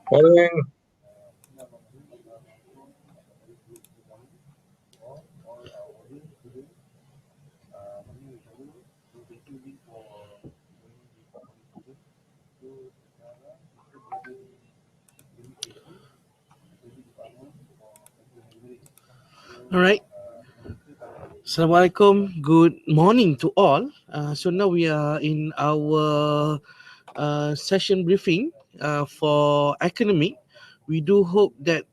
Morning. All right. Assalamualaikum. Good morning to all. So now we are in our session briefing for academic. We do hope that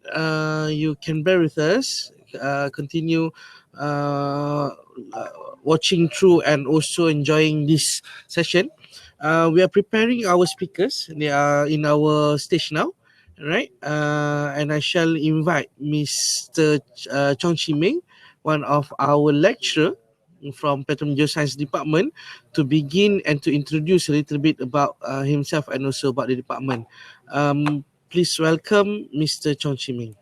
you can bear with us, continue watching through and also enjoying this session. We are preparing our speakers. They are in our stage now. Right, and I shall invite Mr. Chong Chi Ming, one of our lecturer from Petroleum Geoscience department, to begin and to introduce a little bit about himself and also about the department. Please welcome Mr. Chong Chi Ming.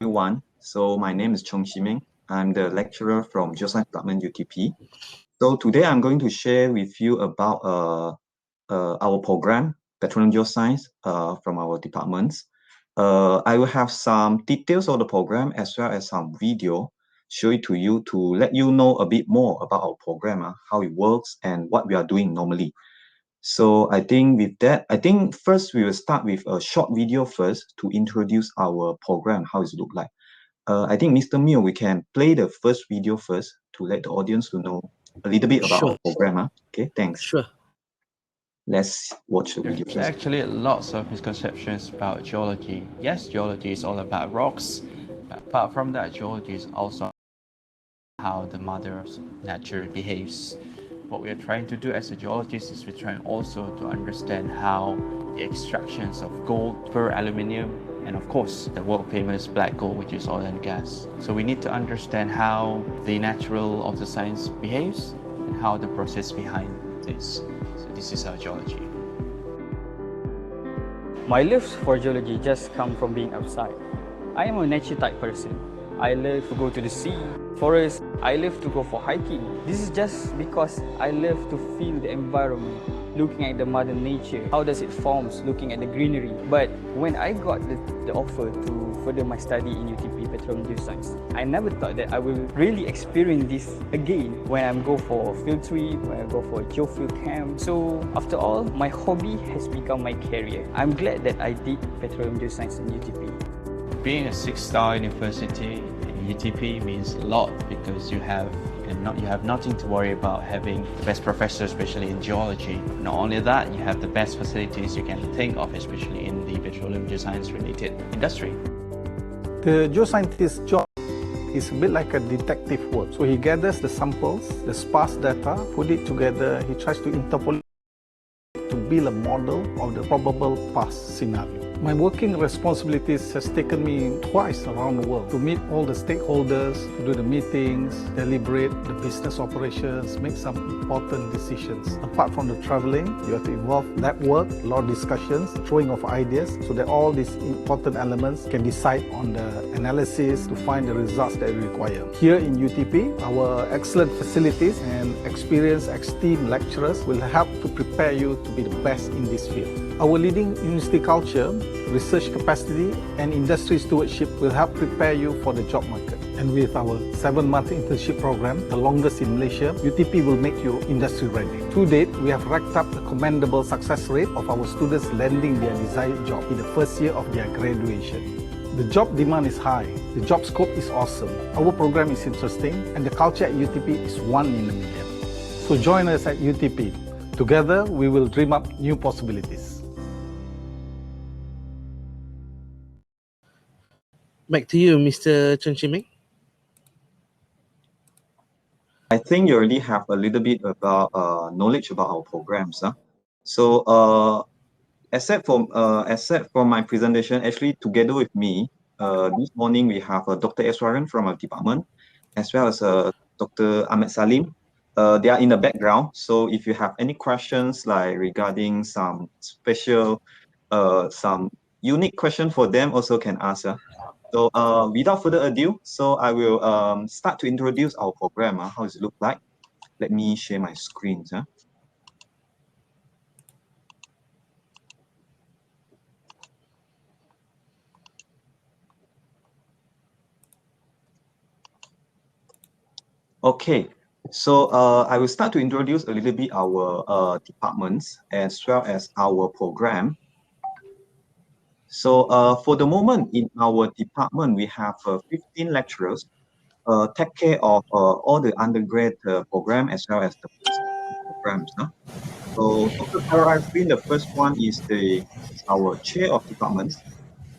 Everyone, so my name is Chong Chi Ming. I'm the lecturer from Geoscience Department UTP. So today I'm going to share with you about our program, Petroleum Geoscience, from our departments. I will have some details of the program as well as some video show it to you to let you know a bit more about our program, how it works and what we are doing normally. So I think with that, first we will start with a short video first to introduce our program, how it look like. I think Mr. Mio, we can play the first video first to let the audience to know a little bit about our program. Okay, thanks. Sure. Let's watch the video. There's actually lots of misconceptions about geology. Yes, geology is all about rocks, but apart from that, geology is also how the mother of nature behaves. What we are trying to do as a geologist is we're trying also to understand how the extractions of gold, per aluminium, and of course the world famous black gold, which is oil and gas. So we need to understand how the natural of the science behaves and how the process behind this. So this is our geology. My love for geology just comes from being outside. I am a nature type person. I love to go to the sea, forest. I love to go for hiking. This is just because I love to feel the environment, looking at the mother nature, how does it forms, looking at the greenery. But when I got the offer to further my study in UTP Petroleum Geoscience, I never thought that I will really experience this again when I go for a field trip, when I go for a geofield camp. So after all, my hobby has become my career. I'm glad that I did Petroleum Geoscience in UTP. Being a 6-star university in UTP means a lot because you have nothing to worry about, having the best professors, especially in geology. Not only that, you have the best facilities you can think of, especially in the petroleum geoscience related industry. The geoscientist's job is a bit like a detective work. So he gathers the samples, the sparse data, put it together, he tries to interpolate to build a model of the probable past scenario. My working responsibilities has taken me twice around the world to meet all the stakeholders, to do the meetings, deliberate the business operations, make some important decisions. Apart from the traveling, you have to involve network, a lot of discussions, throwing of ideas, so that all these important elements can decide on the analysis to find the results that we require. Here in UTP, our excellent facilities and experienced ex-team lecturers will help to prepare you to be the best in this field. Our leading university culture, research capacity and industry stewardship will help prepare you for the job market. And with our 7-month internship program, the longest in Malaysia, UTP will make you industry ready. To date, we have racked up a commendable success rate of our students landing their desired job in the first year of their graduation. The job demand is high, the job scope is awesome, our program is interesting, and the culture at UTP is one in a million. So join us at UTP. Together, we will dream up new possibilities. Back to you, Mr. Chen Shiming. I think you already have a little bit about knowledge about our programs. So except for my presentation, actually together with me, this morning we have Dr. Eswaran from our department, as well as Dr. Ahmed Salim. They are in the background. So if you have any questions like regarding some special, some unique question for them, also can ask. So without further ado, so I will start to introduce our program. How does it look like? Let me share my screen. Okay, so I will start to introduce a little bit our departments as well as our program. So for the moment in our department, we have 15 lecturers take care of all the undergrad program as well as the programs. So Dr. Farah Arifin, the first one is our chair of departments,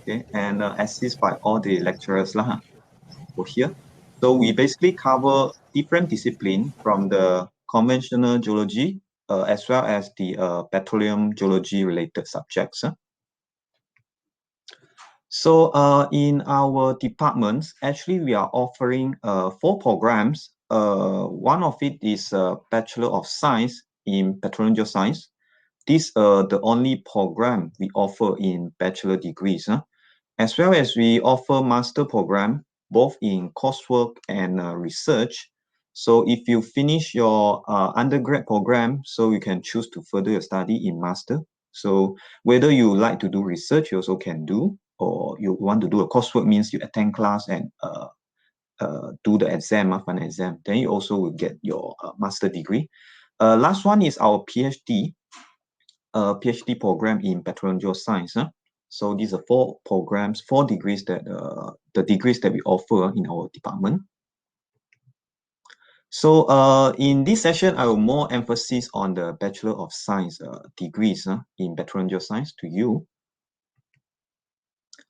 okay, and assist by all the lecturers lah. So here, so we basically cover different discipline from the conventional geology as well as the petroleum geology related subjects. So in our departments, actually we are offering 4 programs. One of it is Bachelor of Science in Petroleum Geoscience. This the only program we offer in bachelor degrees. As well as we offer master program both in coursework and research. So if you finish your undergrad program, so you can choose to further your study in master. So whether you like to do research, you also can do, or you want to do a coursework means you attend class and do the exam, final exam. Then you also will get your master degree. Last one is our PhD. PhD program in Petroleum Geoscience. So these are 4 programs, 4 degrees that the degrees that we offer in our department. So in this session, I will more emphasis on the Bachelor of Science degrees in Petroleum Geoscience to you.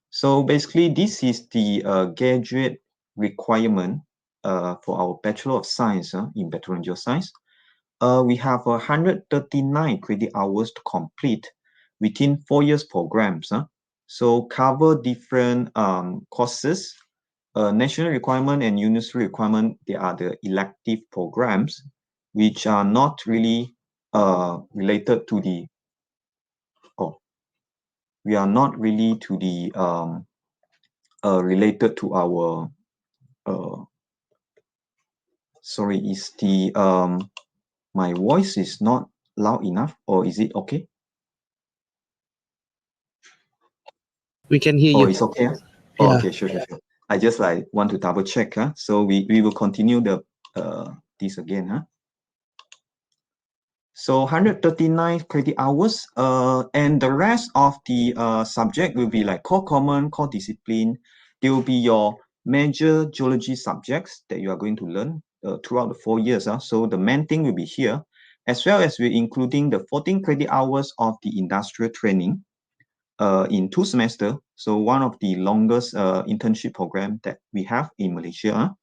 So basically, this is the graduate requirement for our Bachelor of Science in Petroleum Geoscience. We have 139 credit hours to complete within 4 years programs. So cover different courses. National requirement and university requirement, they are the elective programs, which are not really related to the, we are not really to the, related to our, sorry, is the, my voice is not loud enough, or is it okay? We can hear Oh, you. it's okay. Oh, okay, sure. I just like want to double check. So we will continue the this again. So 139 credit hours. And the rest of the subject will be like core common, core discipline. They will be your major geology subjects that you are going to learn throughout the 4 years. So the main thing will be here, as well as we're including the 14 credit hours of the industrial training. In 2 semesters, so one of the longest internship program that we have in Malaysia.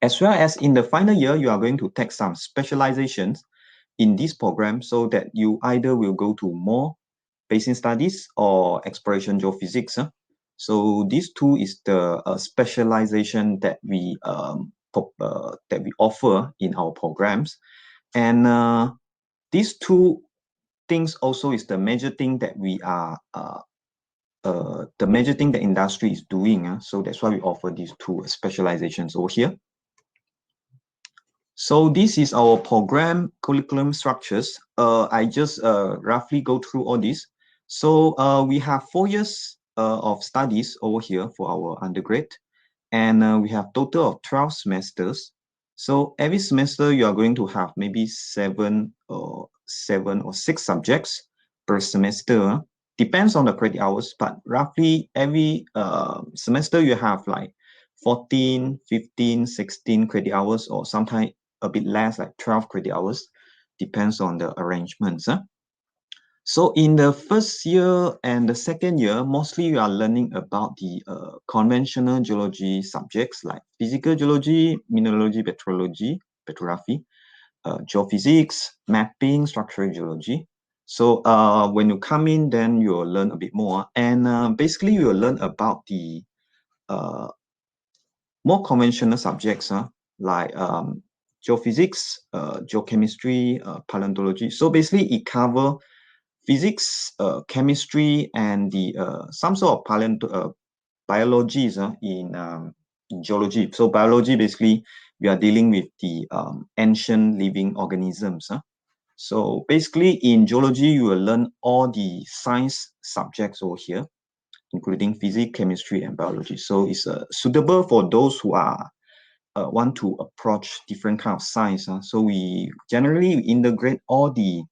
As well as in the final year, you are going to take some specializations in this program so that you either will go to more basin studies or exploration geophysics. So these 2 is the specialization that we offer in our programs. And these 2 things also is the major thing that we are the major thing the industry is doing. So that's why we offer these 2 specializations over here. So this is our program curriculum structures. I just roughly go through all this. So we have 4 years of studies over here for our undergrad, and we have total of 12 semesters. So every semester you are going to have maybe 7 or 6 subjects per semester. Depends on the credit hours, but roughly every semester you have like 14, 15, 16 credit hours, or sometimes a bit less, like 12 credit hours, depends on the arrangements. So in the first year and the second year, mostly we are learning about the conventional geology subjects like physical geology, mineralogy, petrology, petrography, geophysics, mapping, structural geology. So when you come in, then you'll learn a bit more. And basically, you'll learn about the more conventional subjects like geophysics, geochemistry, paleontology. So basically, it covers physics, chemistry, and the some sort of biologies in geology. So biology, basically, we are dealing with the ancient living organisms. So basically, in geology, you will learn all the science subjects over here, including physics, chemistry, and biology. So it's suitable for those who are want to approach different kind of science. So we generally integrate all the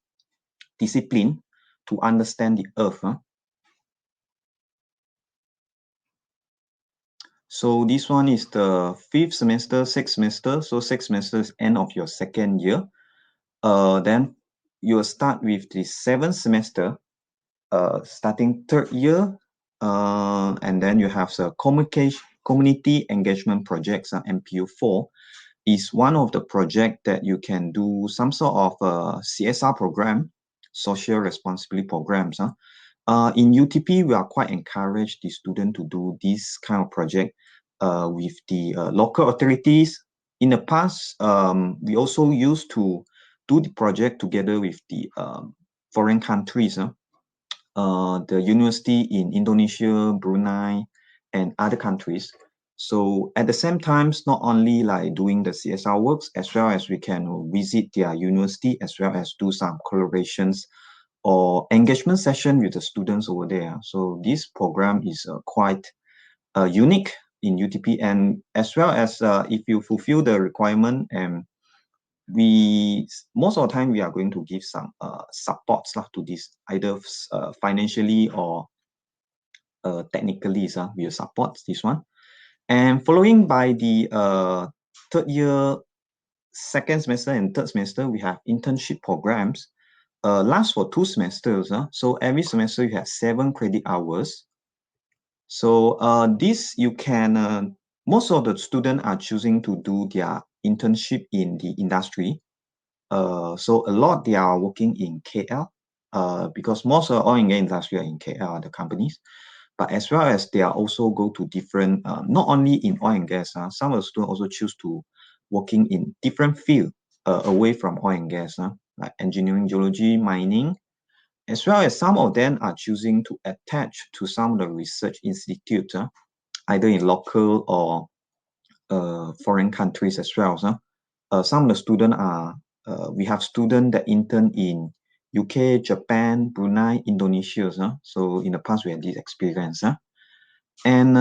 discipline to understand the earth. So this one is the 5th semester, 6th semester. So 6th semester is end of your second year. Then you will start with the 7th semester, starting 3rd year. And then you have the community engagement projects, MPU4 is one of the project that you can do some sort of CSR program, social responsibility programs. In UTP, we are quite encouraged the student to do this kind of project with the local authorities. In the past, we also used to do the project together with the foreign countries, the university in Indonesia, Brunei, and other countries. So at the same time, not only like doing the CSR works, as well as we can visit their university, as well as do some collaborations or engagement session with the students over there. So this program is quite unique in UTP, and as well as if you fulfill the requirement, and we most of the time we are going to give some supports to this, either financially or technically. We will support this one. And following by the 3rd year, 2nd semester, and 3rd semester, we have internship programs. Last for 2 semesters. So every semester you have 7 credit hours. So this you can, most of the students are choosing to do their internship in the industry. So a lot they are working in KL because most of the oil and gas industry are in KL, the companies. But as well as they are also go to different, not only in oil and gas, some of the students also choose to working in different field away from oil and gas, like engineering, geology, mining, as well as some of them are choosing to attach to some of the research institutes, either in local or foreign countries as well. Some of the students are, we have students that intern in UK, Japan, Brunei, Indonesia. So in the past, we had this experience. And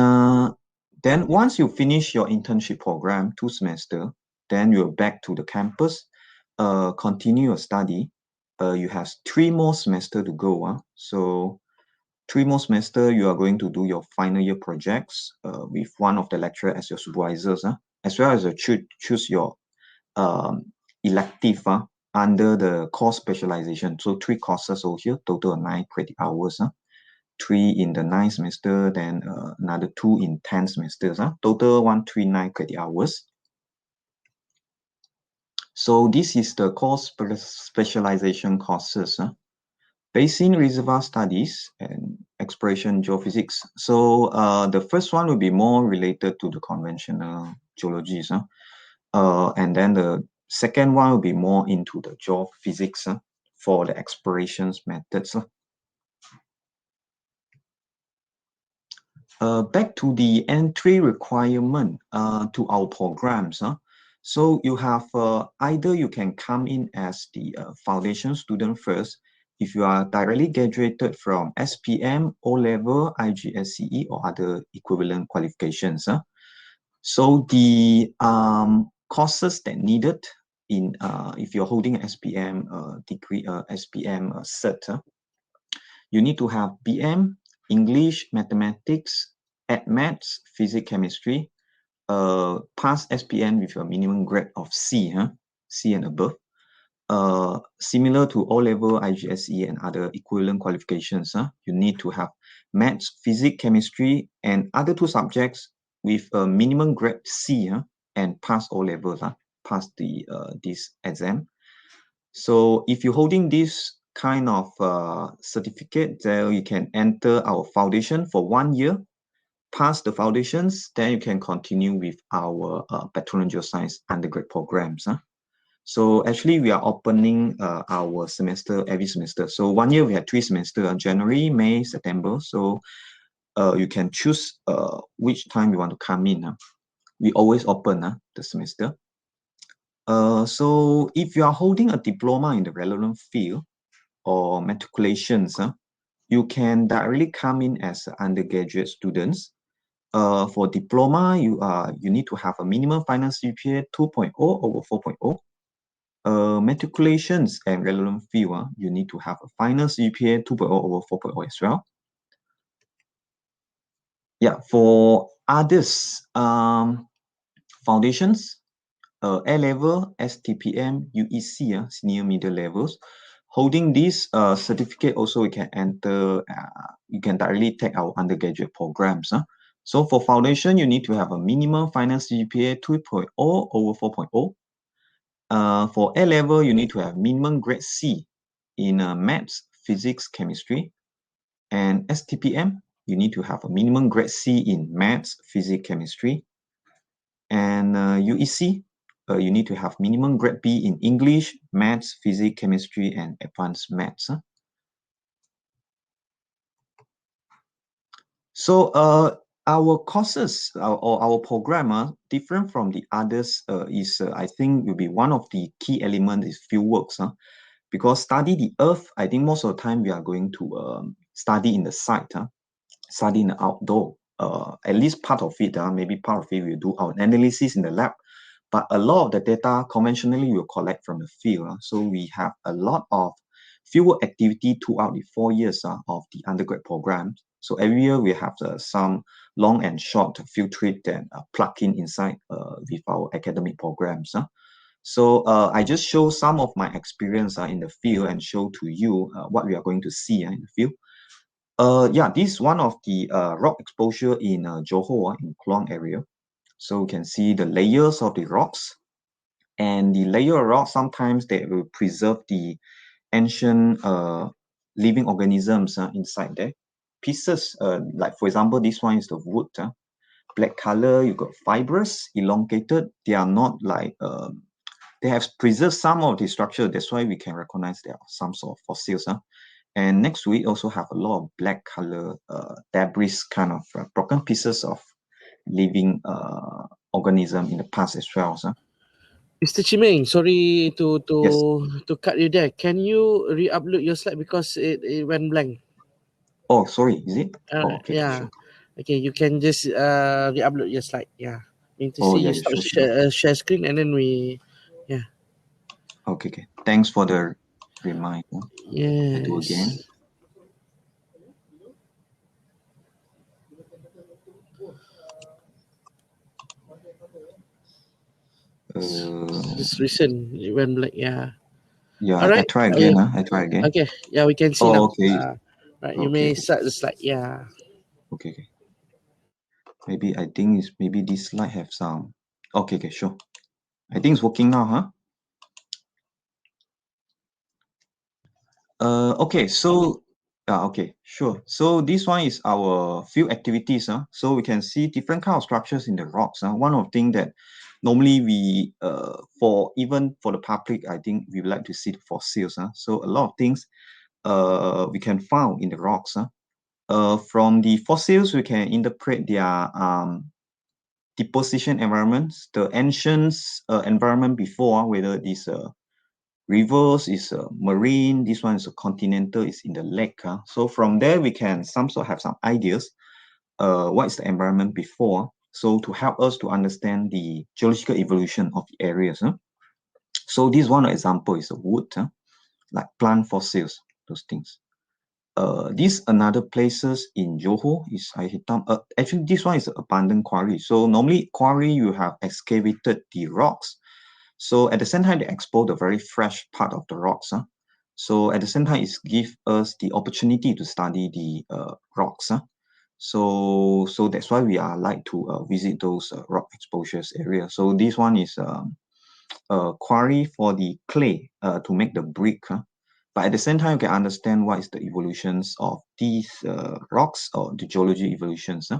then once you finish your internship program, 2 semesters, then you're back to the campus, continue your study. You have 3 more semesters to go. So 3 more semesters, you are going to do your final year projects with one of the lecturers as your supervisors, as well as you choose your elective under the course specialization. So 3 courses over here, total 9 credit hours. 3 in the 9th semester, then another 2 in 10 semesters. Total 139 credit hours. So this is the course specialization courses. Basin Reservoir Studies and Exploration Geophysics. So the first one will be more related to the conventional geologies. And then the second one will be more into the geophysics for the explorations methods. Back to the entry requirement to our programs. So you have either you can come in as the foundation student first, if you are directly graduated from SPM, O-level, IGSCE, or other equivalent qualifications. So the courses that needed in if you're holding an SPM degree, SPM cert, you need to have BM, English, mathematics, physics, chemistry, pass SPM with a minimum grade of C. C and above. Similar to O-level, IGSE, and other equivalent qualifications, you need to have maths, physics, chemistry, and other two subjects with a minimum grade C and pass O-level, pass this exam. So if you're holding this kind of certificate, then you can enter our foundation for 1 year, pass the foundations, then you can continue with our Petroleum Geoscience undergrad programs. So actually, we are opening our semester every semester. So 1 year we had 3 semesters: January, May, September. So you can choose which time you want to come in. We always open the semester. So if you are holding a diploma in the relevant field or matriculations, you can directly come in as undergraduate students. For diploma, you need to have a minimum final GPA 2.0 over 4.0. Matriculations and relevant field, you need to have a final GPA 2.0 over 4.0 as well. Yeah, for others, foundations, A-level, STPM, UEC, senior middle levels. Holding this certificate also, you can enter, you can directly take our undergraduate programs. So for foundation, you need to have a minimum final GPA 2.0 over 4.0. For A-level, you need to have minimum grade C in maths, physics, chemistry. And STPM, you need to have a minimum grade C in maths, physics, chemistry. And UEC, you need to have minimum grade B in English, maths, physics, chemistry, and advanced maths. So our courses or our program different from the others is I think will be one of the key elements is field works. Because study the earth, I think most of the time we are going to study in the site, study in the outdoor. At least part of it, maybe part of it we'll do our analysis in the lab. But a lot of the data conventionally we'll collect from the field. So we have a lot of fieldwork activity throughout the 4 years of the undergrad program. So every year we have some long and short field trip that plug in inside with our academic programs. So I just show some of my experience in the field and show to you what we are going to see in the field. Yeah, this is one of the rock exposure in Johor, in Kluang area. So you can see the layers of the rocks. And the layer of rocks, sometimes they will preserve the ancient living organisms inside there. Pieces, like for example, this one is the wood. Black color, you got fibrous, elongated. They are not like, they have preserved some of the structure. That's why we can recognize there are some sort of fossils. And next to it also have a lot of black color debris, kind of broken pieces of living organism in the past as well. Mr. Chimeng, sorry Yes. to cut you there. Can you re-upload your slide because it went blank? Oh, sorry, is it? Okay, yeah. sure. Okay, you can just re-upload your slide. Yeah. Need to Oh, see yeah, you stop sure. share screen and then yeah. Okay. Thanks for the reminder. I do again. Yes. Just recent it went blank. Yeah. Yeah, All right. I try again. I try again. Okay. Yeah, we can see Oh, now. okay. Right. You may Okay. start the slide. Yeah. Okay. Maybe I think it's maybe this slide have some. Okay, sure. I think it's working now, huh? Okay, so okay, sure. So this one is our field activities. So we can see different kind of structures in the rocks. One of the things that normally we for even for the public, I think we would like to see the fossils. So a lot of things we can find in the rocks. From the fossils, we can interpret their deposition environments, the ancient environment before, whether this rivers is marine, this one is a continental, is in the lake. So from there, we can have some ideas what is the environment before, so to help us to understand the geological evolution of the areas. So this one example is a wood, like plant fossils, those things. This another places in Johor is actually this one is abandoned quarry. So normally quarry you have excavated the rocks. So at the same time, they expose the very fresh part of the rocks. So at the same time, it gives us the opportunity to study the rocks. So that's why we are like to visit those rock exposures area. So this one is a quarry for the clay to make the brick. But at the same time, you can understand what is the evolutions of these rocks or the geology evolutions.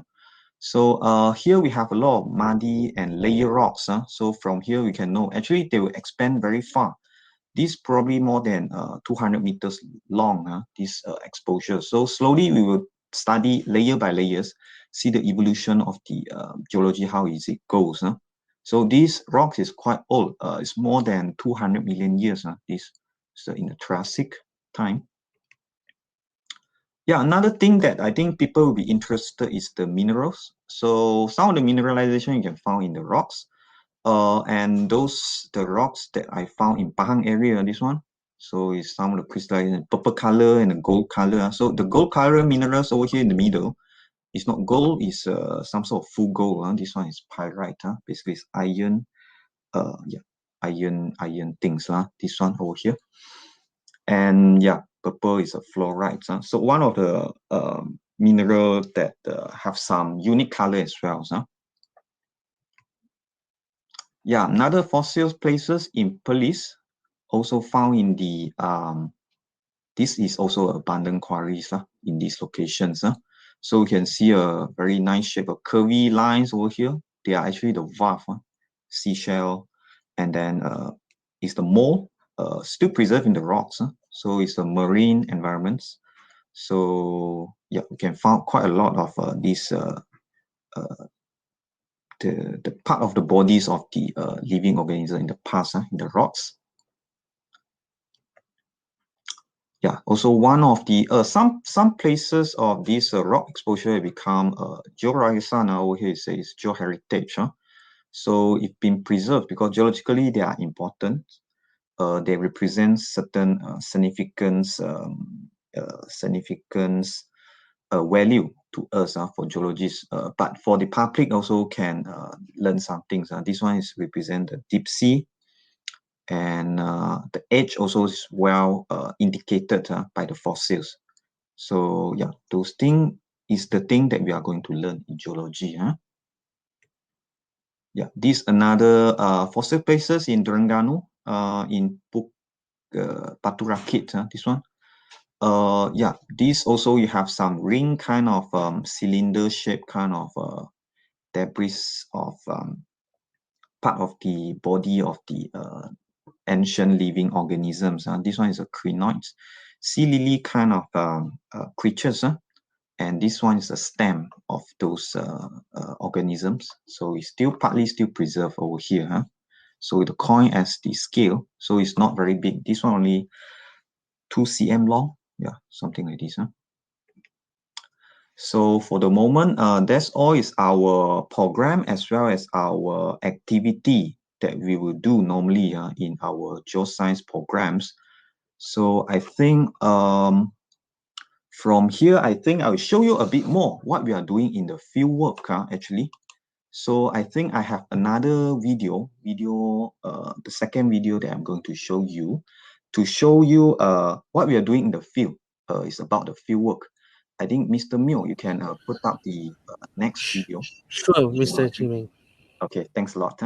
So here we have a lot of muddy and layer rocks. So from here we can know actually they will expand very far. This probably more than 200 meters long, this exposure. So slowly we will study layer by layers, see the evolution of the geology, how is it goes. So these rocks is quite old. It's more than 200 million years. This so in the Triassic time. Yeah, another thing that I think people will be interested is the minerals. So some of the mineralization you can find in the rocks. And the rocks that I found in Pahang area, this one. So it's some of the crystallization, purple color and the gold color. So the gold color minerals over here in the middle, it's not gold, it's some sort of full gold. This one is pyrite. Basically it's iron, yeah, iron things. This one over here. And yeah, purple is a fluorite. So one of the mineral that have some unique color as well. Yeah, another fossil places in Perlis, also found in the this is also abundant quarries in these locations. So you can see a very nice shape of curvy lines over here. They are actually the valve, seashell, and then is the mold still preserved in the rocks. So it's the marine environments. So yeah, we can find quite a lot of these the part of the bodies of the living organism in the past, in the rocks. Yeah, also one of the some places of this rock exposure become geoheritage. Over here it says geoheritage. So it's been preserved because geologically they are important. They represent certain significance value to us for geologists, but for the public also can learn some things. This one is represent the deep sea, and the age also is well indicated by the fossils. So yeah, those things is the thing that we are going to learn in geology. Yeah, this another fossil places in Terengganu, in Batu Rakit, this one. Yeah, this also you have some ring kind of cylinder shape kind of debris of part of the body of the ancient living organisms. This one is a crinoid, sea lily kind of creatures. And this one is a stem of those organisms. So it's still partly still preserved over here. So the coin as the scale, so it's not very big. This one only 2 cm long. Yeah, something like this. So for the moment, that's all is our program as well as our activity that we will do normally in our geoscience programs. So I think from here, I think I will show you a bit more what we are doing in the field work actually. So I think I have another video, the second video that I'm going to show you what we are doing in the field. It's about the field work. I think Mr. Mio, you can put up the next video. Sure, Mr. Chimeng. Okay, thanks a lot.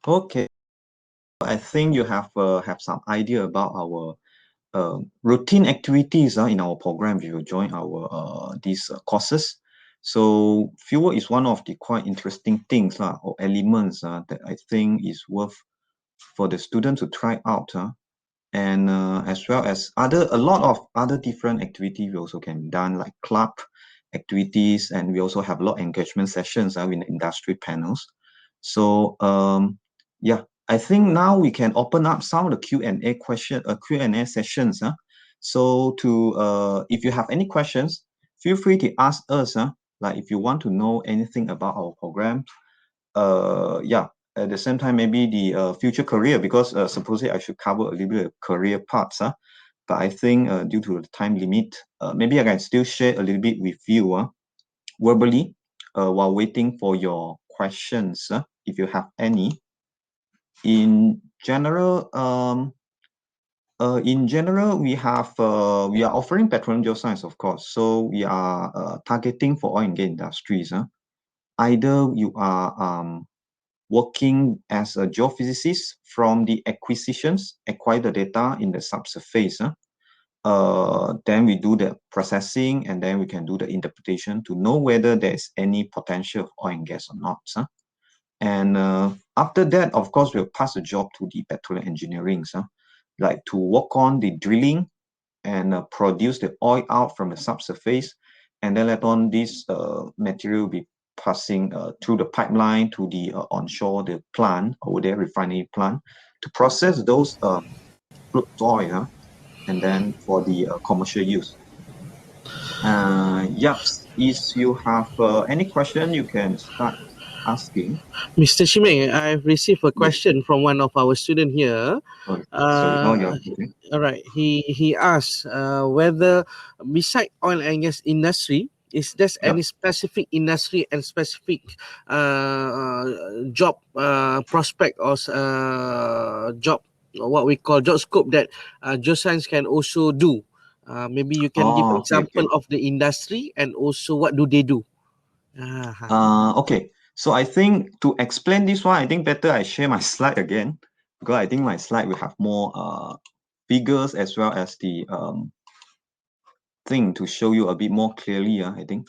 Okay, I think you have some idea about our routine activities in our program if you join our these courses. So fieldwork is one of the quite interesting things or elements that I think is worth for the students to try out. And as well as a lot of other different activities we also can be done, like club activities, and we also have a lot of engagement sessions with industry panels. So yeah, I think now we can open up some of the Q&A sessions. So if you have any questions, feel free to ask us. Like if you want to know anything about our program, yeah, at the same time, maybe the future career, because supposedly I should cover a little bit of career parts. But I think due to the time limit, maybe I can still share a little bit with you verbally while waiting for your questions, if you have any. In general, we are offering petroleum geoscience, of course. So we are targeting for oil and gas industries. Either you are working as a geophysicist from the acquire the data in the subsurface. Then we do the processing, and then we can do the interpretation to know whether there's any potential of oil and gas or not. And after that, of course, we'll pass the job to the petroleum engineering, like to work on the drilling and produce the oil out from the subsurface. And then later on, this material will be passing through the pipeline to the onshore, the plant, over there, refinery plant, to process those crude oil, and then for the commercial use. Yeah, if you have any question, you can start asking. Mr. Shimei, I've received a Yes. question from one of our students here. Oh, sorry. Oh, yeah. Okay. All right. He asked whether beside oil and gas industry, is there Yeah. any specific industry and specific job prospect or job, what we call job scope that geoscience can also do? Maybe you can give Oh, okay, example of the industry and also what do they do? Okay. So I think to explain this one, I think better I share my slide again, because I think my slide will have more figures as well as the thing to show you a bit more clearly, I think.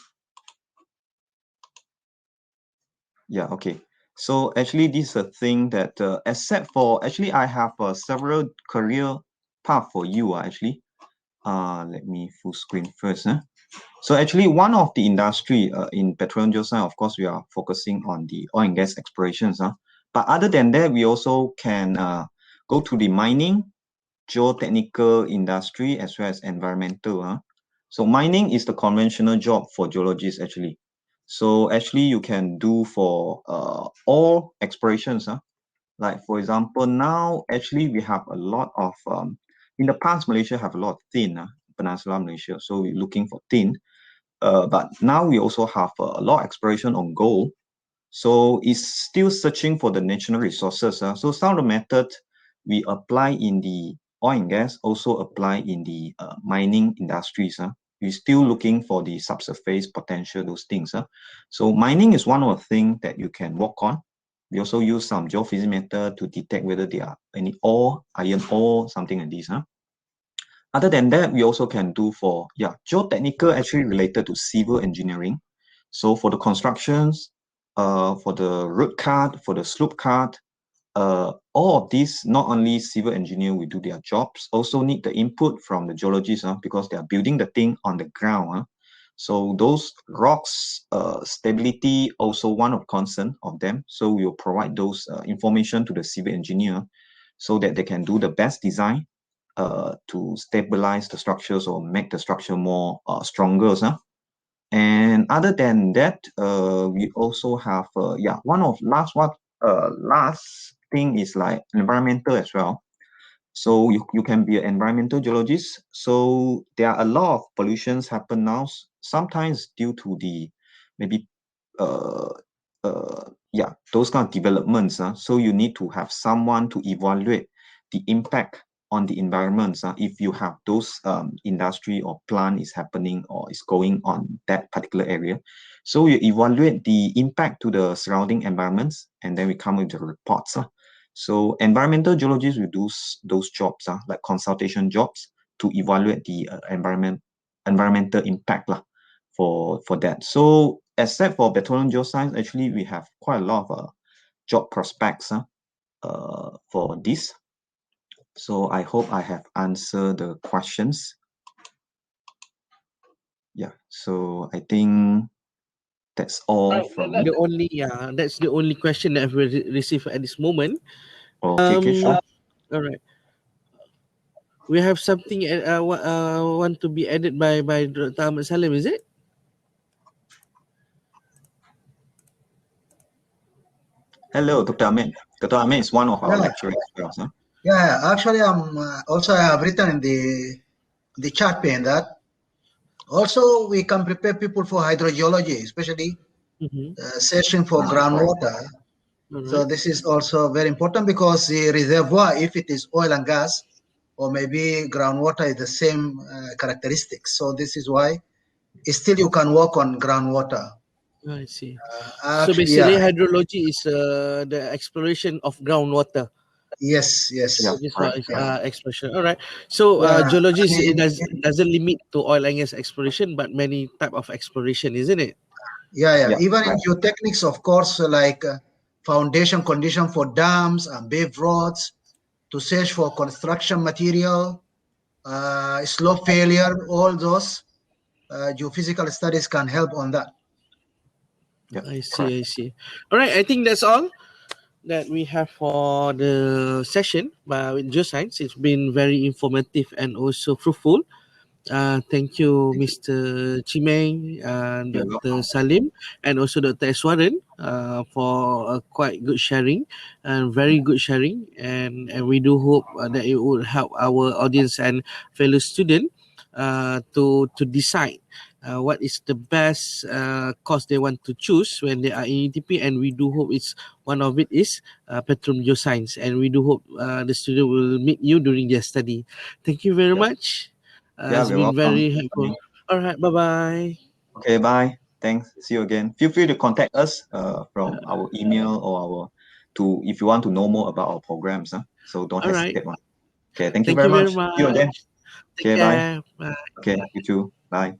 Yeah, okay. So actually this is a thing that except for, actually I have several career path for you actually. Let me full screen first. So actually one of the industry in petroleum geoscience, of course, we are focusing on the oil and gas explorations. But other than that, we also can go to the mining, geotechnical industry, as well as environmental. So mining is the conventional job for geologists actually. So actually you can do for all explorations. Like for example, now actually we have a lot of, in the past Malaysia have a lot of tin, Peninsula Malaysia. So we're looking for tin. But now we also have a lot of exploration on gold. So it's still searching for the natural resources. So some of the method we apply in the oil and gas also apply in the mining industries. We're still looking for the subsurface potential, those things. So mining is one of the things that you can work on. We also use some geophysics method to detect whether there are any ore, iron ore, something like this. Other than that, we also can do for, geotechnical actually related to civil engineering. So for the constructions, for the road cut, for the slope cut, all of these, not only civil engineer will do their jobs, also need the input from the geologists because they are building the thing on the ground. So those rocks stability also one of concern of them. So we will provide those information to the civil engineer so that they can do the best design to stabilize the structures or make the structure more stronger. And other than that, we also have one of last thing is like environmental as well. So you can be an environmental geologist. So there are a lot of pollutions happen now, sometimes due to the maybe uh, those kind of developments. So you need to have someone to evaluate the impact on the environment. If you have those industry or plant is happening or is going on that particular area. So you evaluate the impact to the surrounding environments, and then we come with the reports. So environmental geologists will do those jobs, like consultation jobs to evaluate the environmental impact for that. So except for petroleum geoscience, actually we have quite a lot of job prospects for this. So I hope I have answered the questions. Yeah, so I think that's all from me. That's the only question that we received at this moment. Okay, sure. All right. We have something want to be added by Dr. Ahmad Salim, is it? Hello, Dr. Ahmed. Dr. Ahmed is one of our Yeah, lecturers as well, sir. yeah. Actually, I'm also I have written in the chat pane that also we can prepare people for hydrogeology, especially searching for groundwater. So this is also very important because the reservoir, if it is oil and gas, or maybe groundwater, is the same characteristics. So this is why still you can work on groundwater. I see. So Actually, basically, yeah, hydrology is the exploration of groundwater. yes, yes, Yeah, This correct. is yeah, exploration. All right. So yeah. geology And doesn't limit to oil and gas exploration, but many type of exploration, isn't it? yeah. Yeah, Even in right. geotechnics, of course, like foundation condition for dams and paved roads, to search for construction material, slope failure, all those geophysical studies can help on that. Yeah, I correct. see. I see. All right. I think that's all that we have for the session with Geoscience. It's been very informative and also fruitful. Thank you, Mr. Chimeng, You're Dr. welcome. Salim, and also Dr. Eswaran for a quite good sharing and very good sharing. And we do hope that it will help our audience and fellow student to decide what is the best course they want to choose when they are in UTP. And we do hope it's one of it is Petroleum Geoscience. And we do hope the student will meet you during their study. Thank you very Yeah, much. yeah, It's we're been welcome. very helpful. All right, bye bye. Okay, bye. Thanks. See you again. Feel free to contact us from our email or if you want to know more about our programs. So don't All right. hesitate. Okay, thank you Thank very you very much. See you again. much. Take Okay, bye. care. Bye. Okay, you too. Bye.